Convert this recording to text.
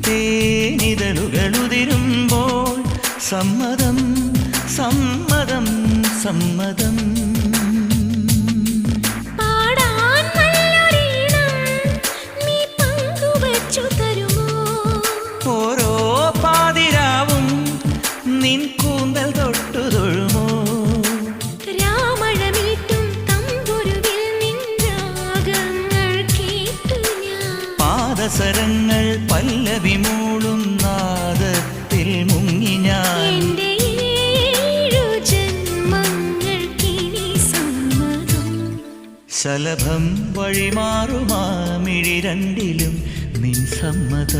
തേനിതളുകളുതിരുമ്പോൾ സമ്മതം സമ്മതം സമ്മതം. ഓരോ പാതിരാവും നിൻ കൂന്തൽ തൊട്ടു തൊഴുമോ? പാദസരങ്ങൾ പല്ലവി മൂളും നാദത്തിൽ മുങ്ങി ഞാൻ. ശലഭം വഴിമാറുമാ മിഴി രണ്ടിലും നിൻ സമ്മതം.